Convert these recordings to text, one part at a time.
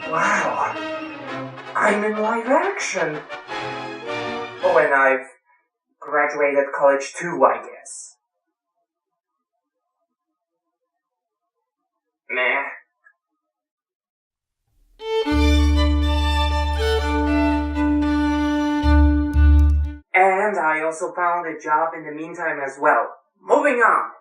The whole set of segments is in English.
Wow, I'm in live action. When I've graduated college too, I guess. Meh. And I also found a job in the meantime as well. Moving on.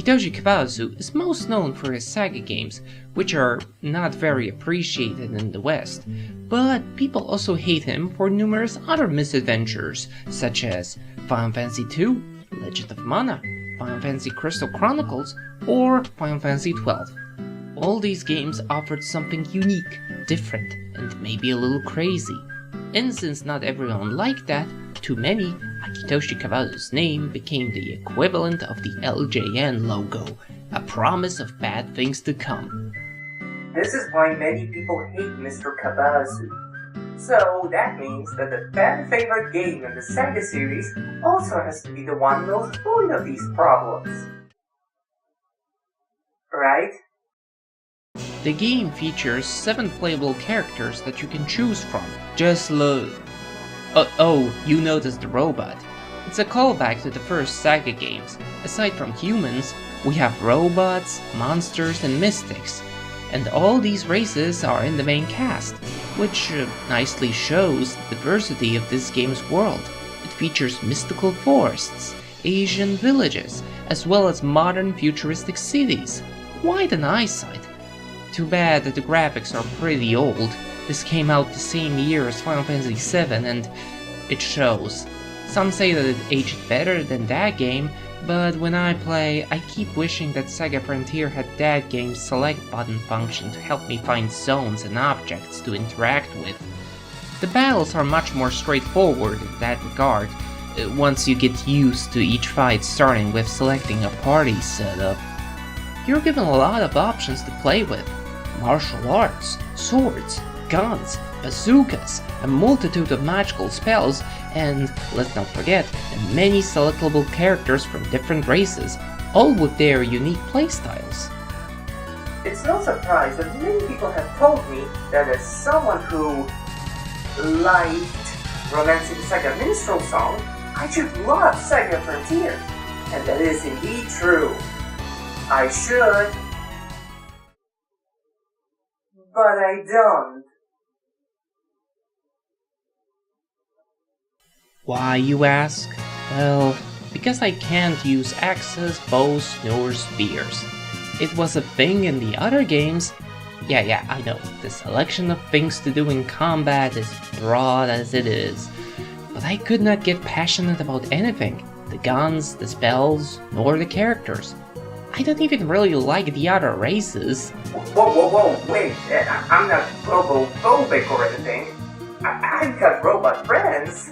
Hitoshi Kawazu is most known for his SaGa games, which are not very appreciated in the West, but people also hate him for numerous other misadventures, such as Final Fantasy II, Legend of Mana, Final Fantasy Crystal Chronicles, or Final Fantasy XII. All these games offered something unique, different, and maybe a little crazy. And since not everyone liked that, to many, Hitoshi Kawazu's name became the equivalent of the LJN logo, a promise of bad things to come. This is why many people hate Mr. Kawazu. So that means that the fan favorite game in the SaGa series also has to be the one most void of these problems. Right? The game features 7 playable characters that you can choose from. Just load. Oh, you noticed the robot. It's a callback to the first SaGa games. Aside from humans, we have robots, monsters, and mystics. And all these races are in the main cast, which nicely shows the diversity of this game's world. It features mystical forests, Asian villages, as well as modern futuristic cities. Quite an eyesight. Too bad that the graphics are pretty old. This came out the same year as Final Fantasy VII, and it shows. Some say that it aged better than that game, but when I play, I keep wishing that SaGa Frontier had that game's select button function to help me find zones and objects to interact with. The battles are much more straightforward in that regard, once you get used to each fight starting with selecting a party setup. You're given a lot of options to play with. Martial arts, swords, guns, bazookas, a multitude of magical spells, and, let's not forget, many selectable characters from different races, all with their unique playstyles. It's no surprise that many people have told me that as someone who liked Romancing SaGa Minstrel Song, I should love SaGa Frontier, and that is indeed true. I should, but I don't. Why, you ask? Well, because I can't use axes, bows, nor spears. It was a thing in the other games. Yeah, I know, the selection of things to do in combat is broad as it is. But I could not get passionate about anything. The guns, the spells, nor the characters. I don't even really like the other races. Whoa, wait, I'm not robophobic or anything. I've got robot friends.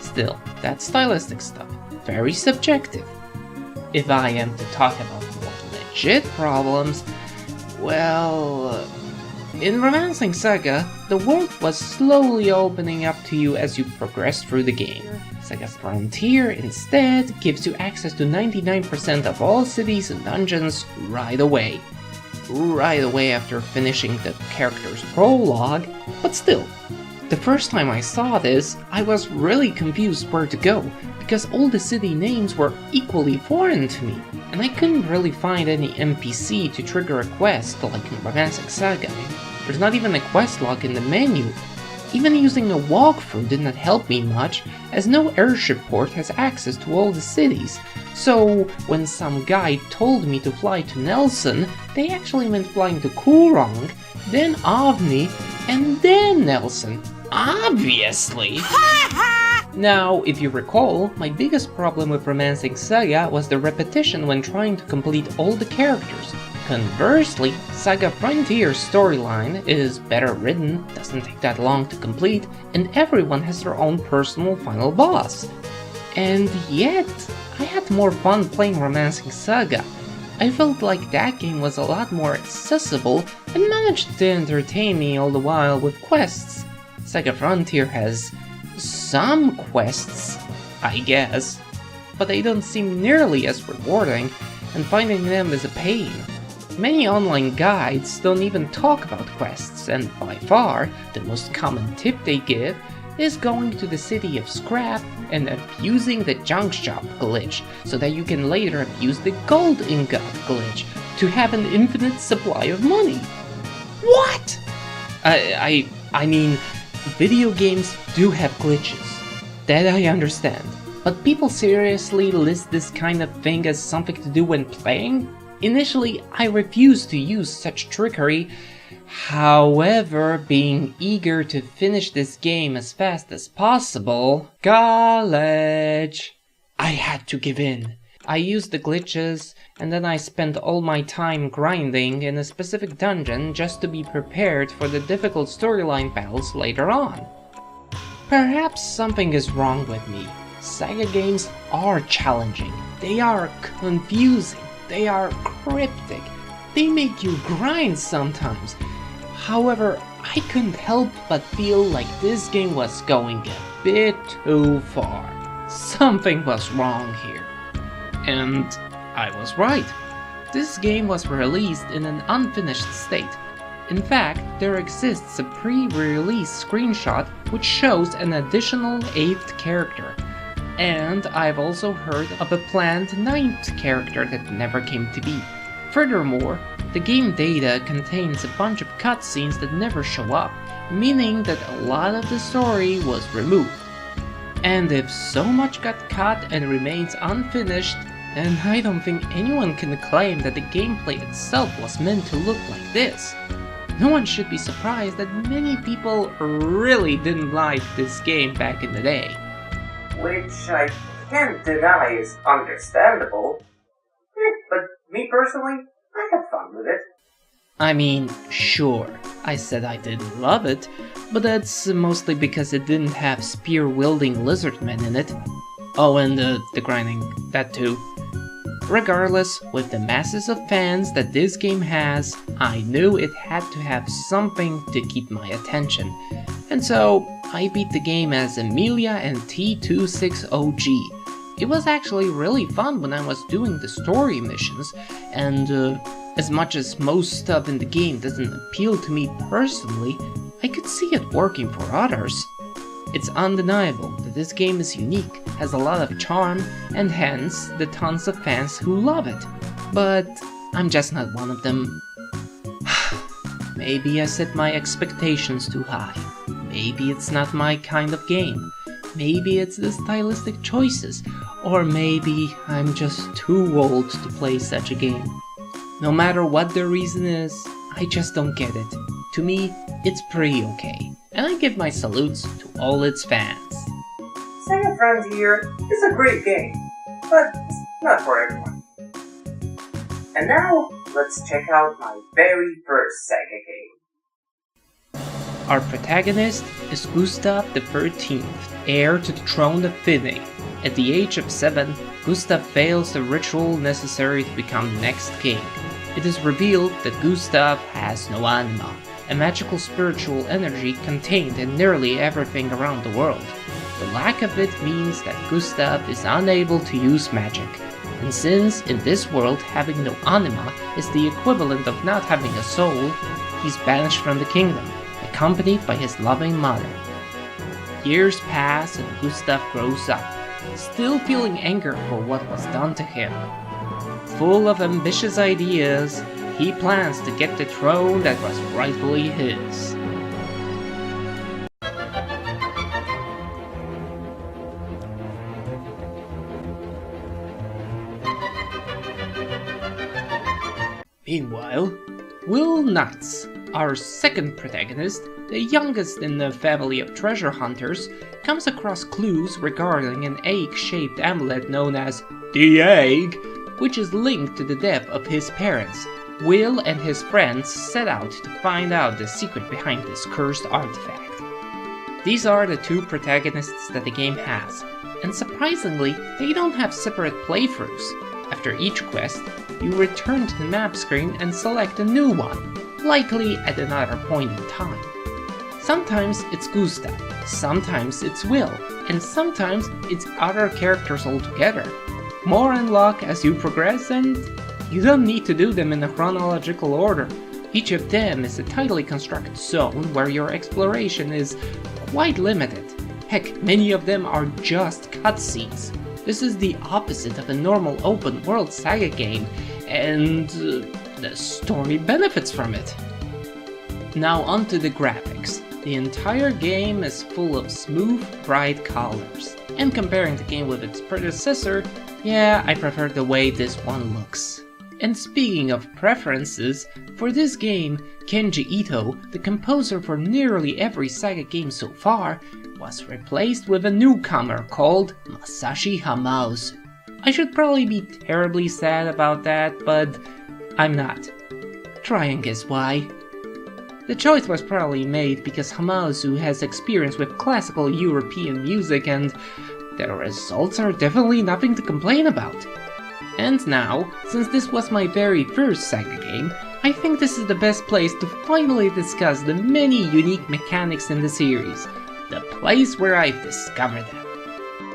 Still, that stylistic stuff, very subjective. If I am to talk about more legit problems, well, in Romancing SaGa, the world was slowly opening up to you as you progressed through the game. SaGa Frontier, instead, gives you access to 99% of all cities and dungeons right away. Right away after finishing the character's prologue, but still. The first time I saw this, I was really confused where to go, because all the city names were equally foreign to me, and I couldn't really find any NPC to trigger a quest like in Romancing SaGa. There's not even a quest log in the menu. Even using a walkthrough did not help me much, as no airship port has access to all the cities. So, when some guy told me to fly to Nelson, they actually meant flying to Kurong, then Avni, and then Nelson. Obviously! Now, if you recall, my biggest problem with Romancing SaGa was the repetition when trying to complete all the characters. Conversely, SaGa Frontier's storyline is better written, doesn't take that long to complete, and everyone has their own personal final boss. And yet, I had more fun playing Romancing SaGa. I felt like that game was a lot more accessible and managed to entertain me all the while with quests. SaGa Frontier has some quests, I guess, but they don't seem nearly as rewarding, and finding them is a pain. Many online guides don't even talk about quests, and by far, the most common tip they give is going to the city of Scrap and abusing the junk shop glitch, so that you can later abuse the gold ingot glitch to have an infinite supply of money. What? I mean, video games do have glitches, that I understand, but people seriously list this kind of thing as something to do when playing? Initially, I refused to use such trickery. However, being eager to finish this game as fast as possible, college, I had to give in. I used the glitches, and then I spent all my time grinding in a specific dungeon just to be prepared for the difficult storyline battles later on. Perhaps something is wrong with me. SaGa games are challenging, they are confusing, they are cryptic, they make you grind sometimes. However, I couldn't help but feel like this game was going a bit too far. Something was wrong here. And I was right. This game was released in an unfinished state. In fact, there exists a pre-release screenshot which shows an additional 8th character. And I've also heard of a planned 9th character that never came to be. Furthermore, the game data contains a bunch of cutscenes that never show up, meaning that a lot of the story was removed. And if so much got cut and remains unfinished, then I don't think anyone can claim that the gameplay itself was meant to look like this. No one should be surprised that many people really didn't like this game back in the day. Which I can't deny is understandable. But me personally, I had fun with it. I mean, sure, I said I didn't love it, but that's mostly because it didn't have spear-wielding lizardmen in it. Oh, and the grinding, that too. Regardless, with the masses of fans that this game has, I knew it had to have something to keep my attention. And so, I beat the game as Amelia and T26OG. It was actually really fun when I was doing the story missions, and as much as most stuff in the game doesn't appeal to me personally, I could see it working for others. It's undeniable that this game is unique, has a lot of charm, and hence the tons of fans who love it. But I'm just not one of them. Maybe I set my expectations too high. Maybe it's not my kind of game. Maybe it's the stylistic choices, or maybe I'm just too old to play such a game. No matter what the reason is, I just don't get it. To me, it's pretty okay, and I give my salutes to all its fans. SaGa Frontier is a great game, but not for everyone. And now, let's check out my very first SaGa game. Our protagonist is Gustav XIII, heir to the throne of Finney. At the age of 7, Gustav fails the ritual necessary to become the next king. It is revealed that Gustav has no anima, a magical spiritual energy contained in nearly everything around the world. The lack of it means that Gustav is unable to use magic. And since in this world having no anima is the equivalent of not having a soul, he's banished from the kingdom, accompanied by his loving mother. Years pass and Gustav grows up, still feeling anger for what was done to him. Full of ambitious ideas, he plans to get the throne that was rightfully his. Meanwhile, Will Nuts, our second protagonist, the youngest in the family of treasure hunters, comes across clues regarding an egg-shaped amulet known as the Egg, which is linked to the death of his parents. Will and his friends set out to find out the secret behind this cursed artifact. These are the two protagonists that the game has, and surprisingly, they don't have separate playthroughs. After each quest, you return to the map screen and select a new one, likely at another point in time. Sometimes it's Gustav, sometimes it's Will, and sometimes it's other characters altogether. More unlock as you progress, and you don't need to do them in a chronological order. Each of them is a tightly constructed zone where your exploration is quite limited. Heck, many of them are just cutscenes. This is the opposite of a normal open world SaGa game, and the story benefits from it. Now onto the graphics. The entire game is full of smooth, bright colors. And comparing the game with its predecessor, yeah, I prefer the way this one looks. And speaking of preferences, for this game, Kenji Ito, the composer for nearly every SaGa game so far, was replaced with a newcomer called Masashi Hamauzu. I should probably be terribly sad about that, but I'm not. Try and guess why. The choice was probably made because Hamauzu has experience with classical European music, and the results are definitely nothing to complain about. And now, since this was my very first SaGa game, I think this is the best place to finally discuss the many unique mechanics in the series. The place where I've discovered them.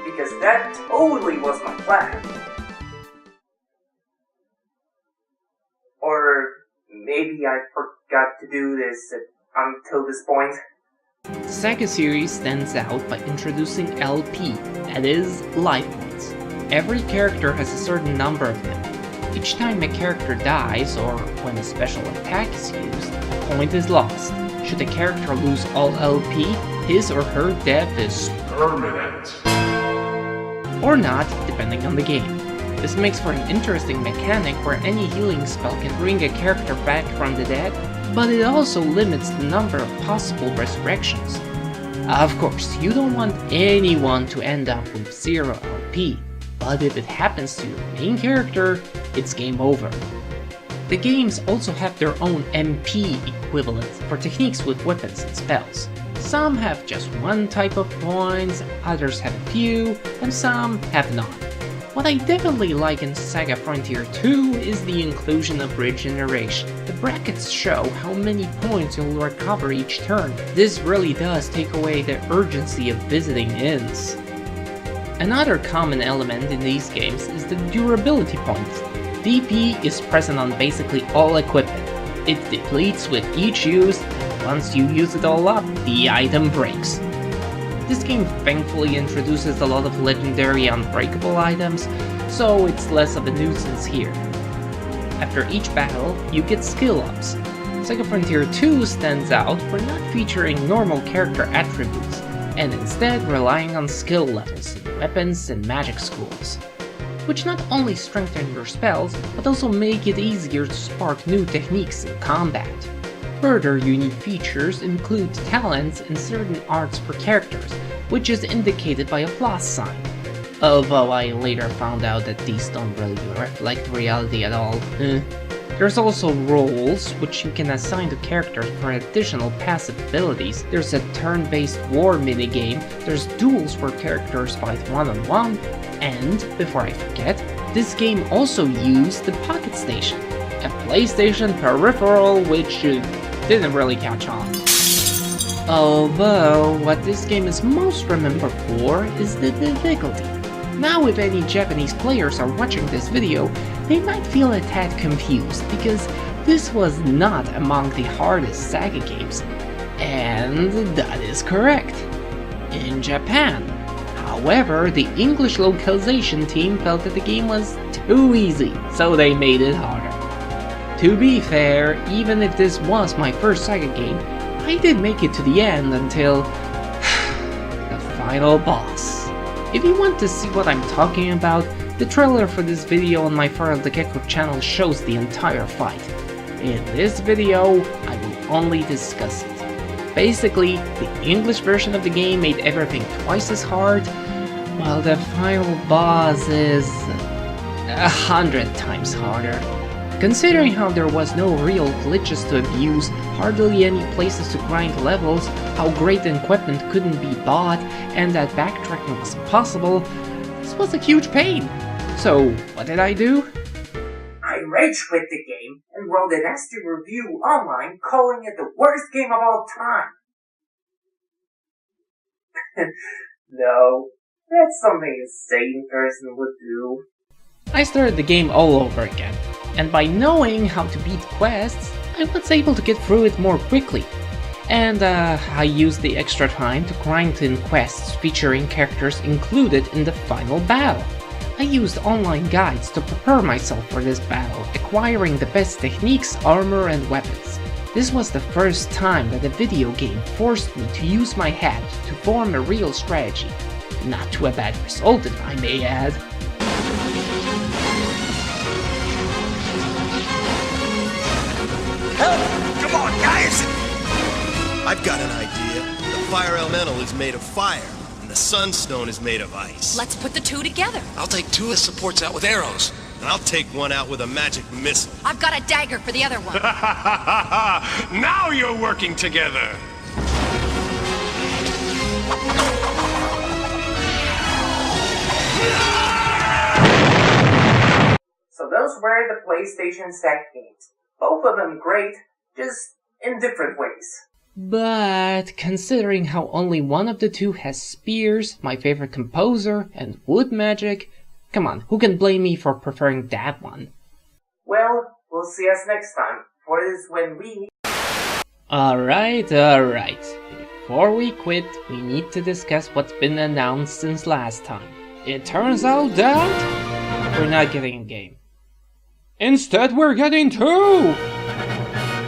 Because that totally was my plan. Or maybe I forgot to do this until this point. The SaGa series stands out by introducing LP, that is, life points. Every character has a certain number of them. Each time a character dies, or when a special attack is used, a point is lost. Should a character lose all LP, his or her death is permanent. Or not, depending on the game. This makes for an interesting mechanic where any healing spell can bring a character back from the dead, but it also limits the number of possible resurrections. Of course, you don't want anyone to end up with 0 LP, but if it happens to your main character, it's game over. The games also have their own MP equivalent for techniques with weapons and spells. Some have just one type of points, others have a few, and some have none. What I definitely like in SaGa Frontier 2 is the inclusion of regeneration. The brackets show how many points you'll recover each turn. This really does take away the urgency of visiting inns. Another common element in these games is the durability points. DP is present on basically all equipment. It depletes with each use, and once you use it all up, the item breaks. This game thankfully introduces a lot of legendary unbreakable items, so it's less of a nuisance here. After each battle, you get skill ups. SaGa Frontier 2 stands out for not featuring normal character attributes, and instead relying on skill levels in weapons and magic schools, which not only strengthen your spells, but also make it easier to spark new techniques in combat. Further unique features include talents and certain arts for characters, which is indicated by a plus sign. Although I later found out that these don't really reflect reality at all. There's also roles, which you can assign to characters for additional passive abilities. There's a turn-based war minigame, there's duels where characters fight one-on-one, and, before I forget, this game also used the Pocket Station, a PlayStation peripheral which didn't really catch on. Although, what this game is most remembered for is the difficulty. Now if any Japanese players are watching this video, they might feel a tad confused, because this was not among the hardest SaGa games. And that is correct. In Japan. However, the English localization team felt that the game was too easy, so they made it harder. To be fair, even if this was my first SaGa game, I did make it to the end until the final boss. If you want to see what I'm talking about, the trailer for this video on my Farel The Gecko channel shows the entire fight. In this video, I will only discuss it. Basically, the English version of the game made everything twice as hard, while the final boss is 100 times harder. Considering how there was no real glitches to abuse, hardly any places to grind levels, how great the equipment couldn't be bought, and that backtracking was impossible, this was a huge pain. So, what did I do? I rage quit the game and wrote a nasty review online calling it the worst game of all time. No, that's something a sane person would do. I started the game all over again, and by knowing how to beat quests, I was able to get through it more quickly. And I used the extra time to grind in quests featuring characters included in the final battle. I used online guides to prepare myself for this battle, acquiring the best techniques, armor and weapons. This was the first time that a video game forced me to use my head to form a real strategy. Not to a bad result, if I may add. Help! Come on, guys! I've got an idea. The fire elemental is made of fire, and the sunstone is made of ice. Let's put the two together. I'll take two as supports out with arrows. And I'll take one out with a magic missile. I've got a dagger for the other one. Now you're working together! So those were the PlayStation SaGa games. Both of them great, just in different ways. But considering how only one of the two has spears, my favorite composer, and wood magic, come on, who can blame me for preferring that one? Well, we'll see us next time, for it is when we... Alright. Before we quit, we need to discuss what's been announced since last time. It turns out that we're not getting a game. Instead, we're getting two!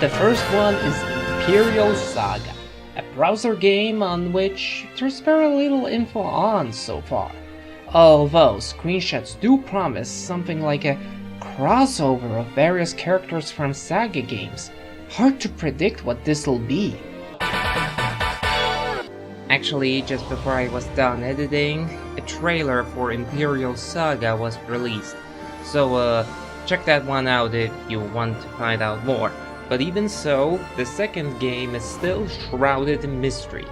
The first one is Imperial SaGa, a browser game on which there's very little info on so far. Although screenshots do promise something like a crossover of various characters from SaGa games. Hard to predict what this'll be. Actually, just before I was done editing, a trailer for Imperial SaGa was released. So check that one out if you want to find out more. But even so, the second game is still shrouded in mystery.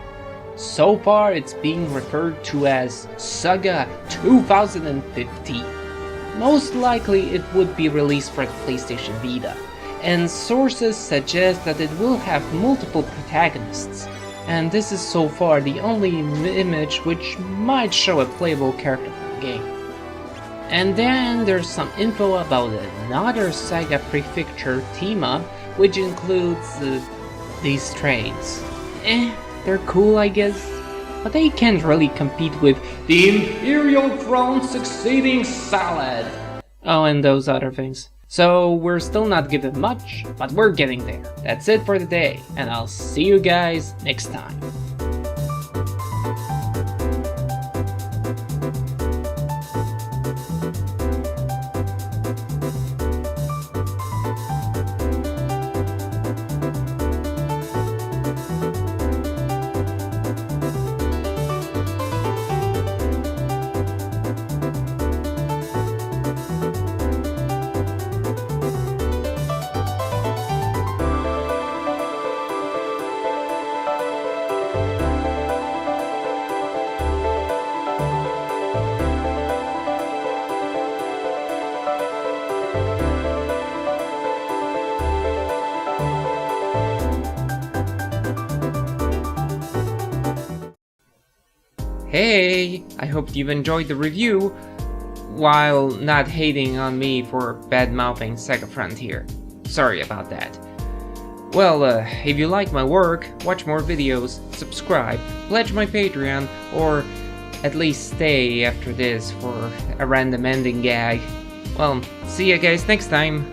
So far, it's being referred to as SaGa 2015. Most likely, it would be released for the PlayStation Vita, and sources suggest that it will have multiple protagonists, and this is so far the only image which might show a playable character from the game. And then there's some info about another SaGa prefecture team-up, which includes these trains. They're cool, I guess, but they can't really compete with the Imperial Throne Succeeding Salad. Oh, and those other things. So we're still not given much, but we're getting there. That's it for today, and I'll see you guys next time. Hey, I hope you've enjoyed the review, while not hating on me for bad-mouthing SaGa Frontier. Sorry about that. Well, if you like my work, watch more videos, subscribe, pledge my Patreon, or at least stay after this for a random ending gag. Well, see ya guys next time!